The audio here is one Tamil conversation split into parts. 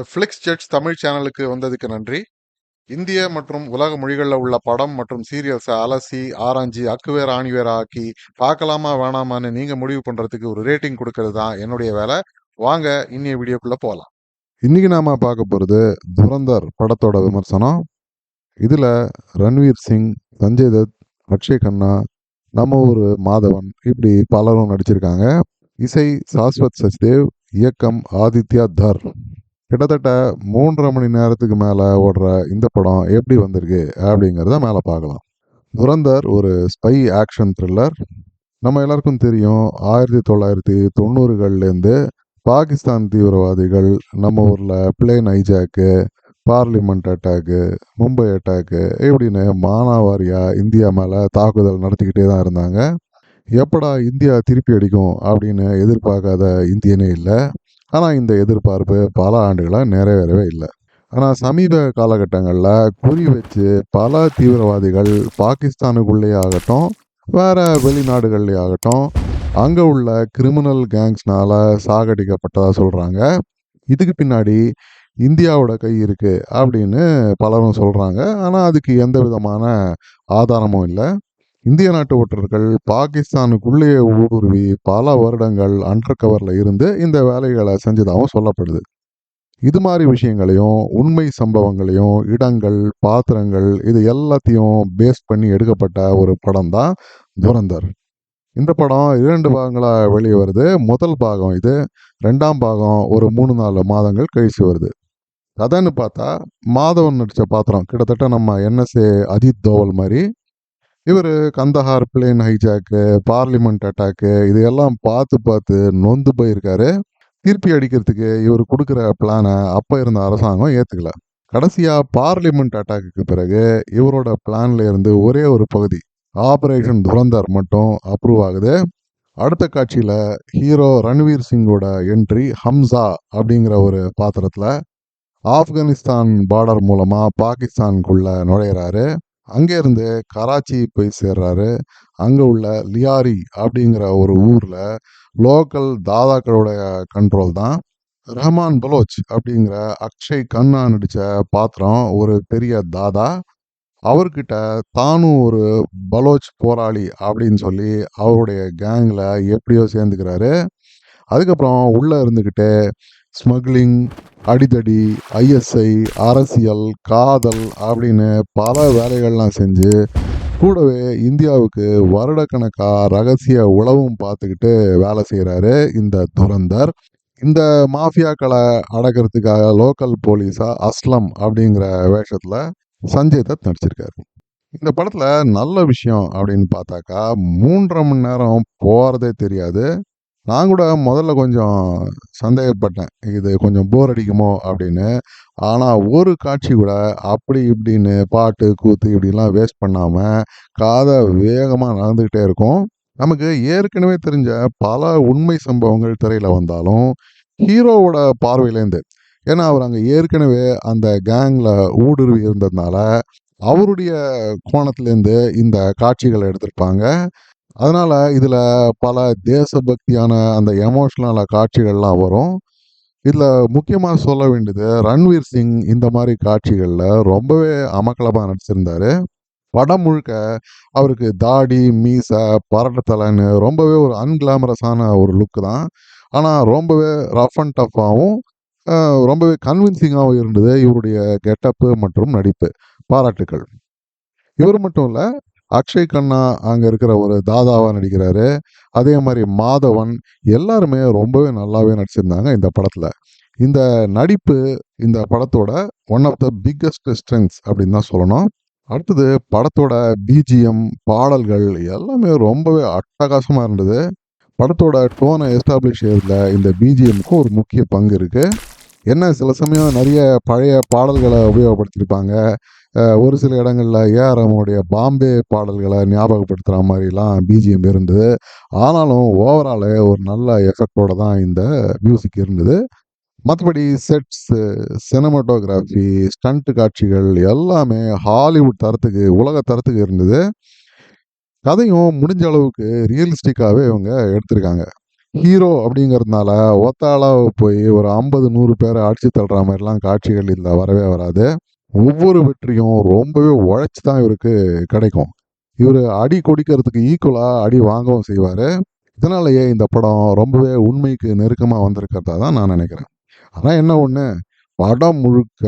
த ஃப்ளிக்ஸ் ஜெட்ஸ் தமிழ் சேனலுக்கு வந்ததுக்கு நன்றி. இந்திய மற்றும் உலக மொழிகளில் உள்ள படம் மற்றும் சீரியல்ஸை அலசி ஆராய்ஞ்சி அக்குவேர் ஆணிவேர் ஆக்கி பார்க்கலாமா வேணாமான்னு நீங்க முடிவு பண்றதுக்கு ஒரு ரேட்டிங் கொடுக்கறது தான் என்னுடைய வேலை. வாங்க இன்னைய வீடியோக்குள்ள போகலாம். இன்னைக்கு நாம பார்க்க போறது துரந்தர் படத்தோட விமர்சனம். இதுல ரன்வீர் சிங், சஞ்சய் தத், அக்ஷய் கண்ணா, நம்ம ஊர் மாதவன் இப்படி பலரும் நடிச்சிருக்காங்க. இசை சாஸ்வத் சச்தேவ், இயக்கம் ஆதித்யா தர். கிட்டத்தட்ட 3.5 மணி நேரத்துக்கு மேலே ஓடுற இந்த படம் எப்படி வந்திருக்கு அப்படிங்கிறத மேலே பார்க்கலாம். துரந்தர் ஒரு ஸ்பை ஆக்ஷன் த்ரில்லர். நம்ம எல்லாருக்கும் தெரியும், 1990களிலேருந்து பாகிஸ்தான் தீவிரவாதிகள் நம்ம ஊரில் plane hijack, parliament attack, Mumbai attack இப்படின்னு மானாவாரியாக இந்தியா மேலே தாக்குதல் நடத்திக்கிட்டே தான் இருந்தாங்க. எப்படா இந்தியா திருப்பி அடிக்கும் அப்படின்னு எதிர்பார்க்காத இந்தியனே இல்லை. ஆனால் இந்த எதிர்பார்ப்பு பல ஆண்டுகளாக நிறைவேறவே இல்லை. ஆனால் சமீப காலகட்டங்களில் குறி வச்சு பல தீவிரவாதிகள் பாகிஸ்தானுக்குள்ளே ஆகட்டும், வேறு வெளிநாடுகள்லே ஆகட்டும், அங்கே உள்ள கிரிமினல் கேங்ஸ்னால் சாகடிக்கப்பட்டதாக சொல்கிறாங்க. இதுக்கு பின்னாடி இந்தியாவோட கை இருக்குது அப்படின்னு பலரும் சொல்கிறாங்க. ஆனால் அதுக்கு எந்த விதமான ஆதாரமும் இல்லை. இந்திய நாட்டு ஓட்டர்கள் பாகிஸ்தானுக்குள்ளேயே ஊடுருவி பல வருடங்கள் அண்டர் கவரில் இருந்து இந்த வேலைகளை செஞ்சதாகவும் சொல்லப்படுது. இது மாதிரி விஷயங்களையும் உண்மை சம்பவங்களையும் இடங்கள், பாத்திரங்கள் இது எல்லாத்தையும் பேஸ் பண்ணி எடுக்கப்பட்ட ஒரு படம் தான் துரந்தர். இந்த படம் 2 பாகங்களாக வெளியே வருது. முதல் பாகம் இது, 2ஆம் பாகம் ஒரு 3-4 மாதங்கள் கழிச்சு வருது. கதைன்னு பார்த்தா மாதவன் நடித்த பாத்திரம் கிட்டத்தட்ட நம்ம என்எஸ்ஏ அஜித் தோவல் மாதிரி. இவர் Kandahar plane hijack, parliament attack இதையெல்லாம் பார்த்து நொந்து போயிருக்காரு. திருப்பி அடிக்கிறதுக்கு இவர் கொடுக்குற பிளானை அப்போ இருந்த அரசாங்கம் ஏற்றுக்கல. கடைசியாக பார்லிமெண்ட் அட்டாக்கு பிறகு இவரோட பிளான்ல இருந்து ஒரே ஒரு பகுதி, ஆபரேஷன் துரந்தர் மட்டும் அப்ரூவ் ஆகுது. அடுத்த காட்சியில் ஹீரோ ரன்வீர் சிங்கோட என்ட்ரி ஹம்சா அப்படிங்கிற ஒரு பாத்திரத்தில் ஆப்கானிஸ்தான் பார்டர் மூலமாக பாகிஸ்தானுக்குள்ள நுழையிறாரு. அங்கேருந்து கராச்சி போய் சேர்றாரு. அங்கே உள்ள லியாரி அப்படிங்கிற ஒரு ஊரில் லோக்கல் தாதாக்களுடைய கண்ட்ரோல் தான். ரஹ்மான் பலோச் அப்படிங்கிற அக்ஷய் கண்ணா நடித்த பாத்திரம் ஒரு பெரிய தாதா. அவர்கிட்ட தானும் ஒரு பலோச் போராளி அப்படின்னு சொல்லி அவருடைய கேங்கில் எப்படியோ சேர்ந்துக்கிறாரு. அதுக்கப்புறம் உள்ளே இருந்துக்கிட்டே ஸ்மக்லிங், அடிதடி, ஐஎஸ்ஐ, அரசியல், காதல் அப்படின்னு பல வேலைகள்லாம் செஞ்சு கூடவே இந்தியாவுக்கு வருடக்கணக்காக ரகசிய உளவும் பார்த்துக்கிட்டு வேலை செய்கிறாரு இந்த துரந்தர். இந்த மாஃபியாக்களை அடக்கிறதுக்காக லோக்கல் போலீஸாக அஸ்லம் அப்படிங்கிற வேஷத்தில் சஞ்சய் தத் நடிச்சிருக்காரு. இந்த படத்தில் நல்ல விஷயம் அப்படின்னு பார்த்தாக்கா 3.5 மணி நேரம் போகிறதே தெரியாது. நான் கூட முதல்ல கொஞ்சம் சந்தேகப்பட்டேன், இது கொஞ்சம் போர் அடிக்குமோ அப்படின்னு. ஆனால் ஒரு காட்சி கூட அப்படி இப்படின்னு பாட்டு கூத்து இப்படிலாம் வேஸ்ட் பண்ணாமல் காதை வேகமாக நடந்துக்கிட்டே இருக்கும். நமக்கு ஏற்கனவே தெரிஞ்ச பல உண்மை சம்பவங்கள் திரையில் வந்தாலும் ஹீரோவோட பார்வையிலேருந்து, ஏன்னா அவர் அங்கே ஏற்கனவே அந்த கேங்கில் ஊடுருவி இருந்ததுனால அவருடைய கோணத்துலேருந்து இந்த காட்சிகளை எடுத்திருப்பாங்க. அதனால் இதில் பல தேசபக்தியான அந்த எமோஷ்னலான காட்சிகள்லாம் வரும். இதில் முக்கியமாக சொல்ல வேண்டியது, ரன்வீர் சிங் இந்த மாதிரி காட்சிகளில் ரொம்பவே அமக்கலமாக நடிச்சிருந்தார். படம் முழுக்க அவருக்கு தாடி, மீசை, பரட்டத்தலைன்னு ரொம்பவே ஒரு அன்கிளாமரஸான ஒரு லுக்கு தான். ஆனால் ரொம்பவே ரஃப் அண்ட் டஃப்பாகவும் ரொம்பவே கன்வின்சிங்காகவும் இருந்தது இவருடைய கெட்டப்பு மற்றும் நடிப்பு. பாராட்டுக்கள். இவர் மட்டும் இல்லை, அக்ஷய் கண்ணா அங்கே இருக்கிற ஒரு தாதாவாக நடிக்கிறாரு. அதே மாதிரி மாதவன், எல்லாருமே ரொம்பவே நல்லாவே நடிச்சிருந்தாங்க இந்த படத்தில். இந்த நடிப்பு இந்த படத்தோட one of the biggest strengths அப்படின்னு தான் சொல்லணும். அடுத்தது படத்தோட பிஜிஎம், பாடல்கள் எல்லாமே ரொம்பவே அட்டகாசமாக இருந்தது. படத்தோட டோனை எஸ்டாப்ளிஷ் செய்யறதுல இந்த பிஜிஎம்க்கு ஒரு முக்கிய பங்கு இருக்குது. என்ன, சில சமயம் நிறைய பழைய பாடல்களை உபயோகப்படுத்தியிருப்பாங்க. ஒரு சில இடங்களில் ஏஆர் ரஹ்மானுடைய பாம்பே பாடல்களை ஞாபகப்படுத்துகிற மாதிரிலாம் பிஜிஎம் இருந்தது. ஆனாலும் ஓவரால் ஒரு நல்ல எஃபெக்டோட தான் இந்த மியூசிக் இருந்தது. மற்றபடி செட்ஸு, சினிமாட்டோகிராஃபி, ஸ்டண்ட் காட்சிகள் எல்லாமே ஹாலிவுட் தரத்துக்கு, உலக தரத்துக்கு இருந்தது. கதையும் முடிஞ்ச அளவுக்கு ரியலிஸ்டிக்காகவே இவங்க எடுத்திருக்காங்க. ஹீரோ அப்படிங்கிறதுனால ஒத்த ஆளா போய் ஒரு 50 100 பேரை அடிச்சு தள்ளுற மாதிரிலாம் காட்சிகள் இதில் வரவே வராது. ஒவ்வொரு வெற்றியும் ரொம்பவே உழைச்சி தான் இவருக்கு கிடைக்கும். இவர் அடி கொடிக்கிறதுக்கு ஈக்குவலா அடி வாங்கவும் செய்வாரு. இதனாலேயே இந்த படம் ரொம்பவே உண்மைக்கு நெருக்கமா வந்திருக்கிறதா தான் நான் நினைக்கிறேன். ஆனா என்ன ஒண்ணு, படம் முழுக்க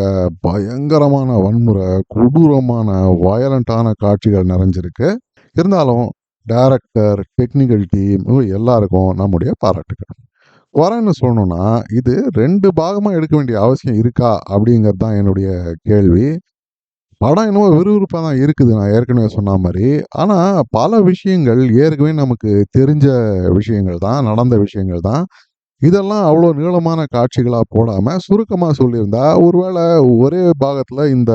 பயங்கரமான வன்முறை, கொடூரமான வயலண்டான காட்சிகள் நிறைஞ்சிருக்கு. இருந்தாலும் டைரக்டர், டெக்னிக்கல் டீம் இவங்க எல்லாருக்கும் நம்முடைய பாராட்டுக்கள். குறைன்னு சொல்லணும்னா, இது 2 பாகமா எடுக்க வேண்டிய அவசியம் இருக்கா? அப்படிங்கிறது தான் என்னுடைய கேள்வி. படம் என்னமோ விறுவிறுப்பா தான் இருக்குது. நான் ஏற்கனவே சொன்ன மாரி. ஆனா, பல விஷயங்கள் ஏற்கனவே நமக்கு தெரிஞ்ச விஷயங்கள் தான், நடந்த விஷயங்கள் தான். இதெல்லாம் அவ்வளோ நீளமான காட்சிகளா போடாம, சுருக்கமா சொல்லியிருந்தா, ஒருவேள ஒரே பாகத்துல இந்த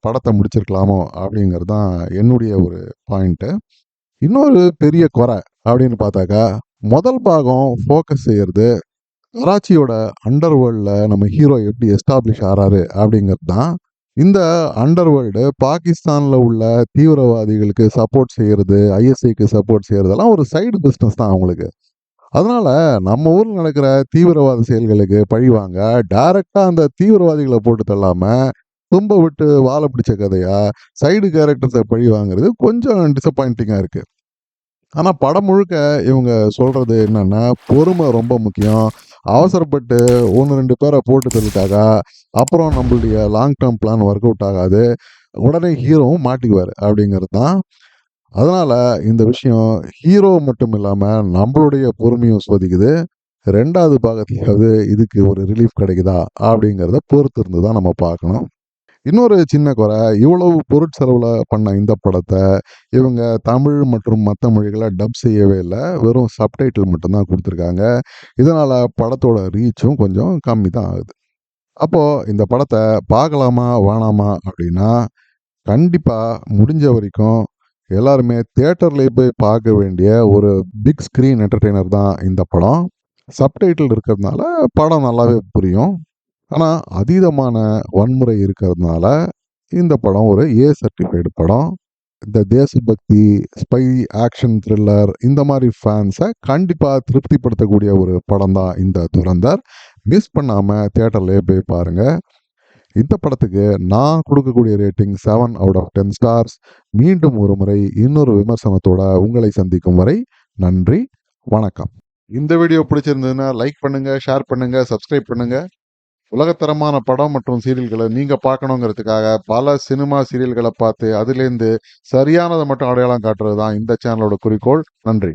படத்த முடிச்சிருக்கலாமோ! அப்படிங்கிறது தான் என்னுடைய ஒரு பாயிண்ட்டு. இன்னொரு பெரிய குறை அப்படின்னு பார்த்தாக்கா, முதல் பாகம் ஃபோக்கஸ் செய்யறது, கராச்சியோட அண்டர் வேர்ல்ட்ல நம்ம ஹீரோ எப்படி எஸ்டாப்ளிஷ் ஆறாரு அப்படிங்கிறது தான். இந்த அண்டர் வேர்ல்டு பாகிஸ்தான்ல உள்ள தீவிரவாதிகளுக்கு சப்போர்ட் செய்யறது, ஐஎஸ்ஐக்கு சப்போர்ட் செய்யறதெல்லாம் ஒரு சைடு பிசினஸ் தான் அவங்களுக்கு. அதனால நம்ம ஊர்ல நடக்கிற தீவிரவாத செயல்களுக்கு பழிவாங்க டைரக்டா அந்த தீவிரவாதிகளை போட்டு தள்ளாம, தும்ப விட்டு வாழ பிடிச்ச கதையா சைடு கேரக்டர்ஸை பழி வாங்குறது கொஞ்சம் டிசப்பாயிண்டிங்கா இருக்கு. ஆனா படம் முழுக்க இவங்க சொல்றது என்னன்னா, பொறுமை ரொம்ப முக்கியம். அவசரப்பட்டு 1, 2 பேரை போட்டு தள்ளிட்டாக்கா, அப்புறம் நம்மளுடைய long term plan work out ஆகாது. உடனே ஹீரோவும் மாட்டிக்குவாரு அப்படிங்கிறது தான். அதனால இந்த விஷயம் ஹீரோ மட்டும் இல்லாம நம்மளுடைய பொறுமையும் சோதிக்குது. 2வது பாகத்திலயாவது இதுக்கு ஒரு ரிலீஃப் கிடைக்குதா? அப்படிங்கிறத பொறுத்து இருந்து தான் நம்ம பார்க்கணும். இன்னொரு சின்ன குறை, இவ்வளவு பொருட்செலவுல பண்ண இந்த படத்த, இவங்க தமிழ் மற்றும் மத்த மொழிகள டப் செய்யவே இல்ல. வெறும் சப்டைட்டில் மட்டும் தான் குடுத்துருக்காங்க. இதனால படத்தோட ரீச்சும் கொஞ்சம் கம்மி தான் ஆகுது. அப்போ இந்த படத்த பார்க்கலாமா? வேணாமா? அப்படின்னா, கண்டிப்பா முடிஞ்ச வரைக்கும் எல்லாருமே தியேட்டர்லயே போய் பார்க்க வேண்டிய ஒரு பிக் ஸ்கிரீன் என்டர்டெய்னர் தான் இந்த படம். சப்டைட்டில் இருக்கிறதுனால படம் நல்லாவே புரியும். ஆனா, அதீதமான வன்முறை இருக்கிறதுனால, இந்த படம் ஒரு ஏ சர்டிஃபைடு படம். இந்த தேசபக்தி, ஸ்பை, ஆக்ஷன் த்ரில்லர் இந்த மாரி ஃபேன்ஸ கண்டிப்பா திருப்திப்படுத்தக்கூடிய ஒரு படம் தான் இந்த துரந்தர். மிஸ் பண்ணாம தியேட்டர்லயே போய் பாருங்க. இந்த படத்துக்கு நான் குடுக்கக்கூடிய ரேட்டிங் 7 அவுட் ஆஃப் 10 ஸ்டார்ஸ். மீண்டும் ஒரு முறை இன்னொரு விமர்சனத்தோட உங்களை சந்திக்கும் வரை நன்றி, வணக்கம். இந்த வீடியோ பிடிச்சிருந்ததுன்னா லைக் பண்ணுங்க, ஷேர் பண்ணுங்க, சப்ஸ்கிரைப் பண்ணுங்க. உலகத்தரமான படம் மற்றும் சீரியல்களை நீங்க பார்க்கணுங்கிறதுக்காக பல சினிமா சீரியல்களை பார்த்து அதிலேருந்து சரியானதை மட்டும் அடையாளம் காட்டுறது தான் இந்த சேனலோட குறிக்கோள். நன்றி.